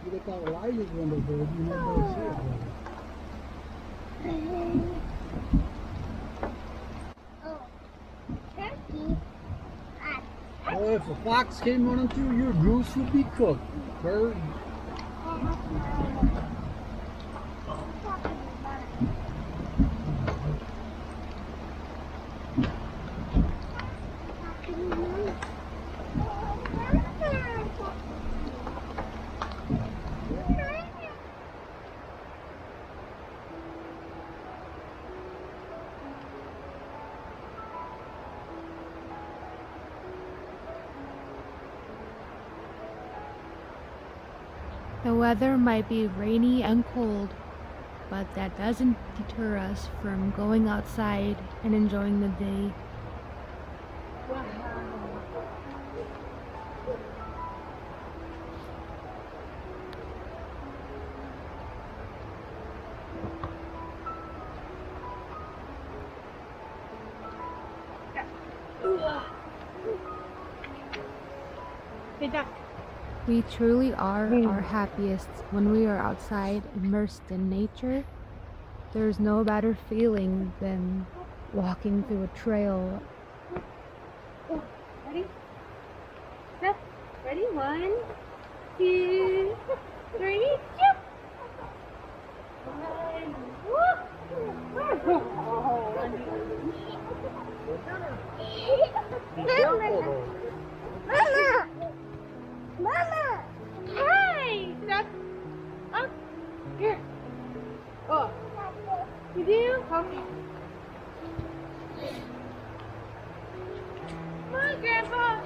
You look out Elijah's window, baby. You might be able to see it, brother. Turkey. Oh, if a fox came running through, your goose would be cooked. Bird. The weather might be rainy and cold, but that doesn't deter us from going outside and enjoying the day. We truly are our happiest when we are outside immersed in nature. There's no better feeling than walking through a trail. Ready? Step. Ready? 1, 2, 3, jump! Mama! Mama! Hi! Step up here. Oh, you do? Okay. Come on, Grandpa.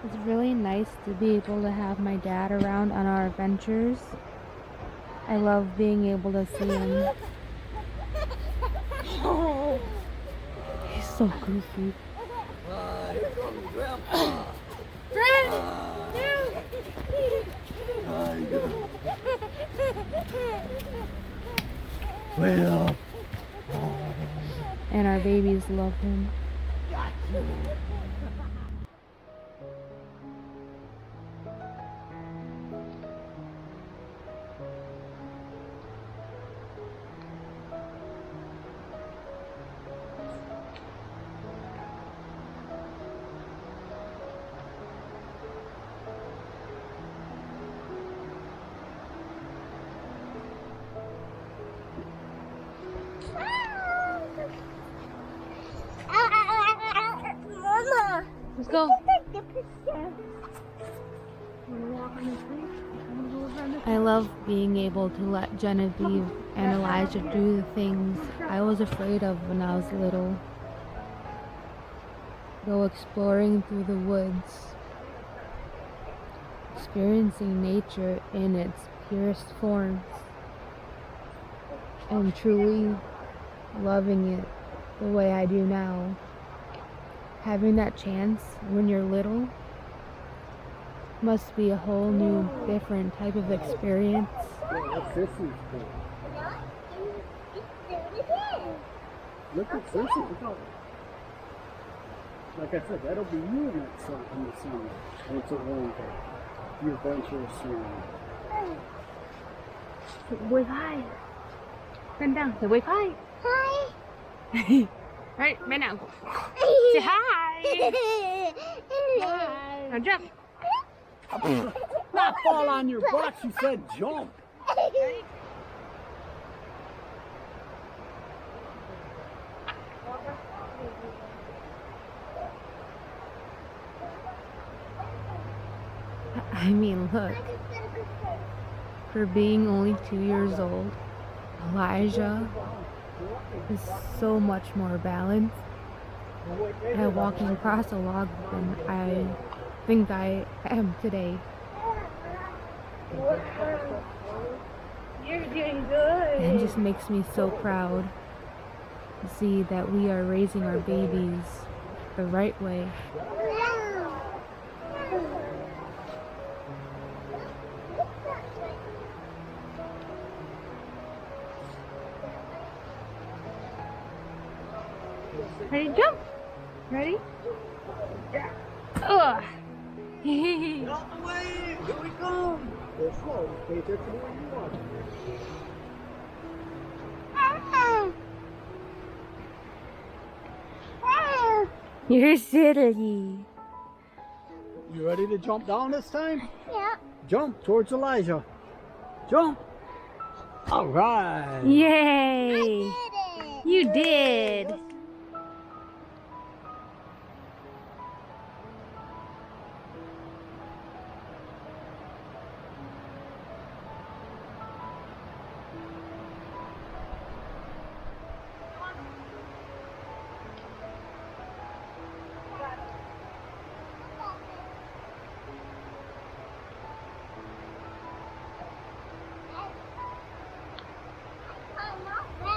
It's really nice to be able to have my dad around on our adventures. I love being able to see him. He's so goofy. Here comes Grandpa. Fred! Wait up. And our babies love him. Mama! Let's go. Take the picture. I love being able to let Genevieve and Elijah do the things I was afraid of when I was little. Go exploring through the woods, experiencing nature in its purest forms, and truly loving it the way I do now. Having that chance when you're little must be a whole new, different type of experience. What's this for? Look at Sissy. Look out. Like I said, that'll be you in that sun in the summer. And it's a warm day. Your adventurous swim. Wave hi. Bend down. Say wave hi. Hi. Right, bend down. Say hi. Hi. Now jump. Not fall on your butt, she said jump. Ready? I mean, look. For being only 2 years old, Elijah is so much more balanced at walking across a log than I think I am today. You're doing good. It just makes me so proud to see that we are raising our babies the right way. Ready, jump! Ready? Ugh! Out the way! Here we go! Go slow. Pay attention to where you are. You're silly. You ready to jump down this time? Yeah. Jump towards Elijah. Jump. All right. Yay! Did it. You did.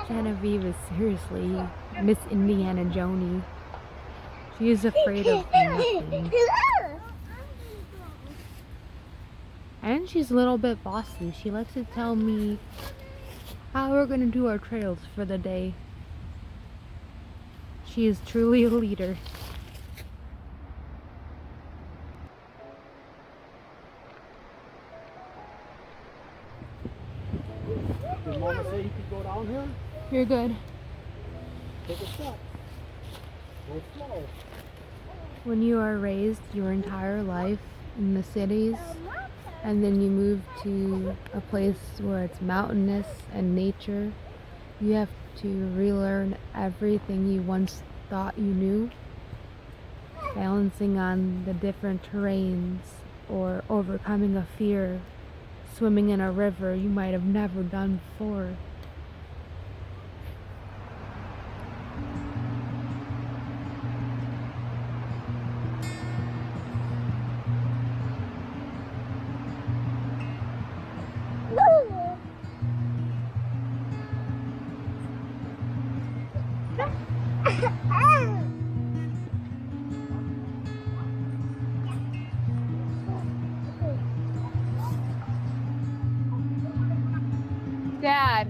Genevieve is seriously Miss Indiana Jones. She is afraid of nothing. And she's a little bit bossy. She likes to tell me how we're going to do our trails for the day. She is truly a leader. Did Mama say you could go down here? You're good. Take a step. Go slow. When you are raised your entire life in the cities, and then you move to a place where it's mountainous and nature, you have to relearn everything you once thought you knew, balancing on the different terrains or overcoming a fear, swimming in a river you might have never done before. Dad.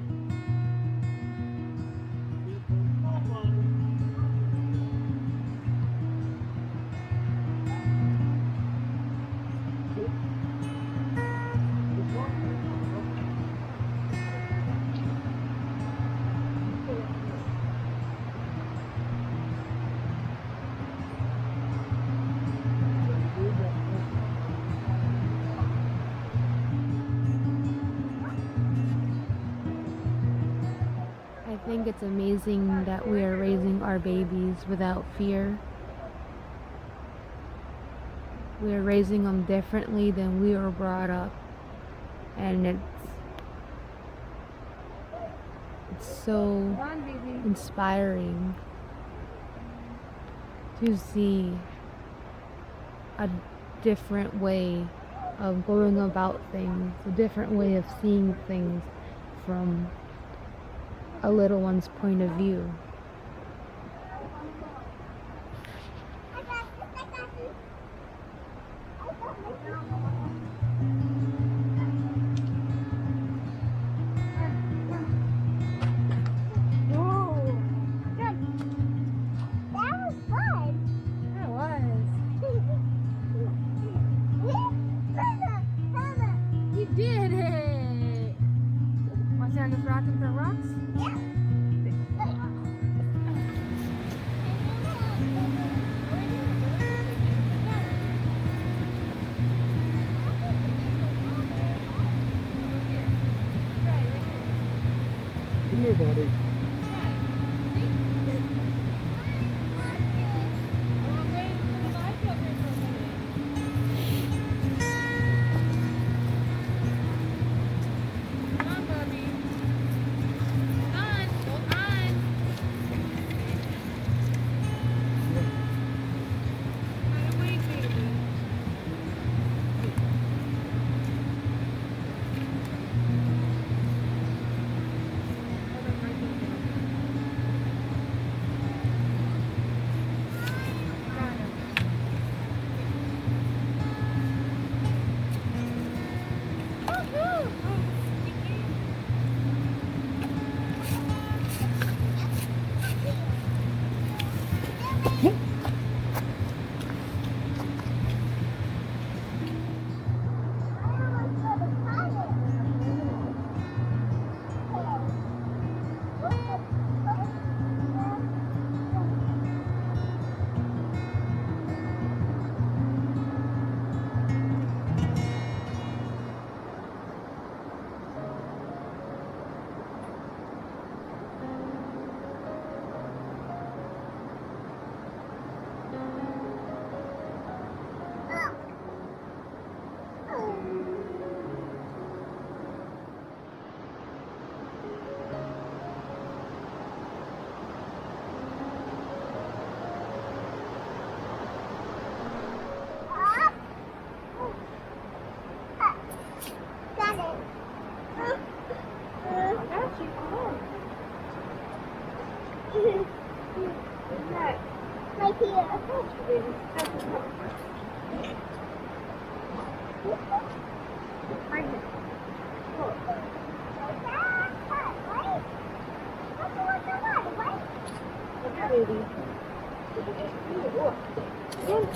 I think it's amazing that we are raising our babies without fear. We are raising them differently than we were brought up. And it's so inspiring to see a different way of going about things, a different way of seeing things from a little one's point of view. Did it! Want to stand this rock and throw rocks? Come here, buddy. Right here.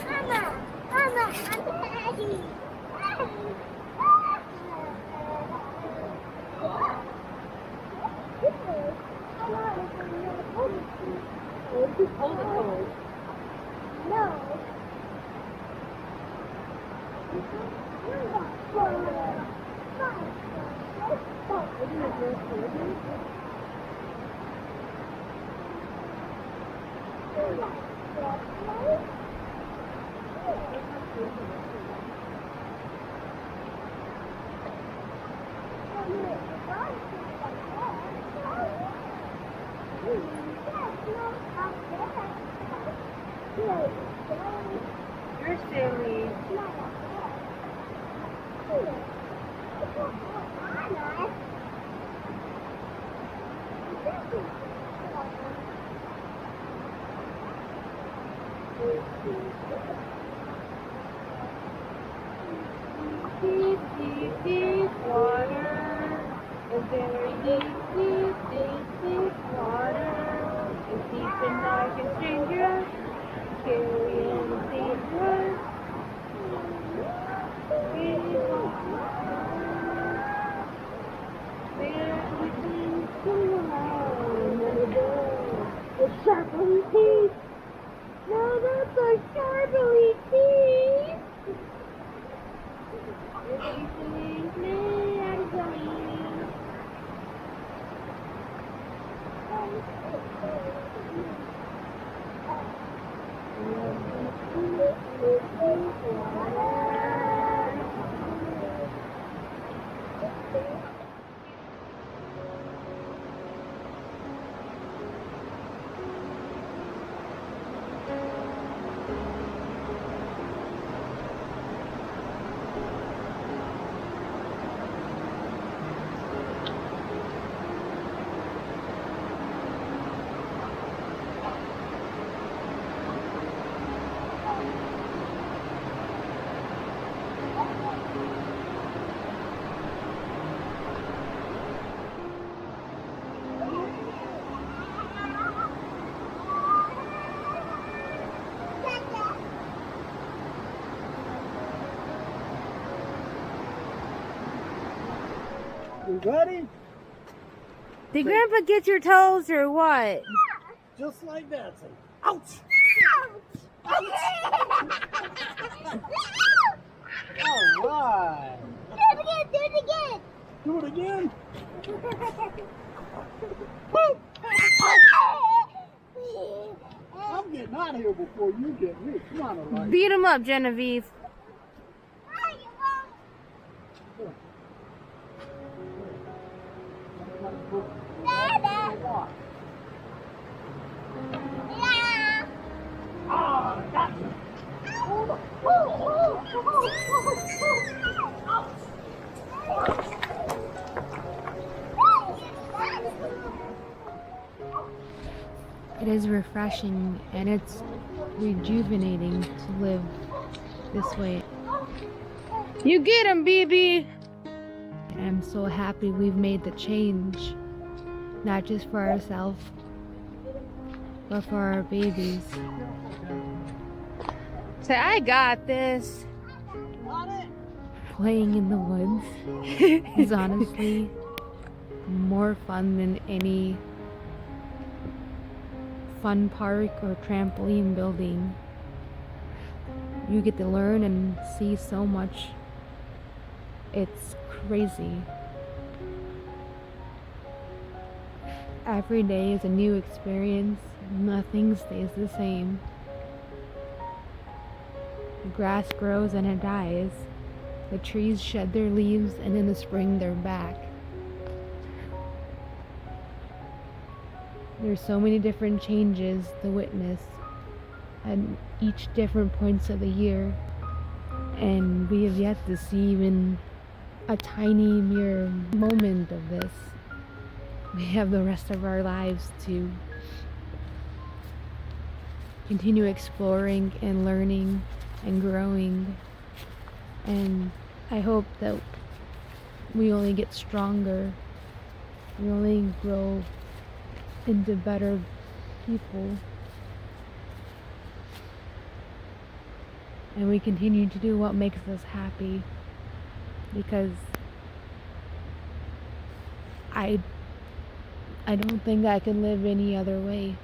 Mama, Mama, I'm ready. No. You're silly. Deep, deep, deep water. A very deep, deep, deep, deep water. As deep and dark and dangerous. Scary and dangerous. The sharply teeth. No, that's a sharply teeth. You ready? Did Grandpa get your toes or what? Just like that. Say, ouch! All right. Do it again. Woo! I'm getting out of here before you get me. Come on, Elijah. Beat him up, Genevieve. It is refreshing and it's rejuvenating to live this way. You get him, BB! I'm so happy we've made the change, not just for ourselves, but for our babies. Say, I got this. Playing in the woods is honestly more fun than any fun park or trampoline building. You get to learn and see so much. It's crazy. Every day is a new experience. Nothing stays the same. The grass grows and it dies. The trees shed their leaves and in the spring they're back. There's so many different changes to witness at each different points of the year, and we have yet to see even a tiny mere moment of this. We have the rest of our lives to continue exploring and learning and growing. And I hope that we only get stronger. We only grow into better people. And we continue to do what makes us happy. Because I don't think I can live any other way.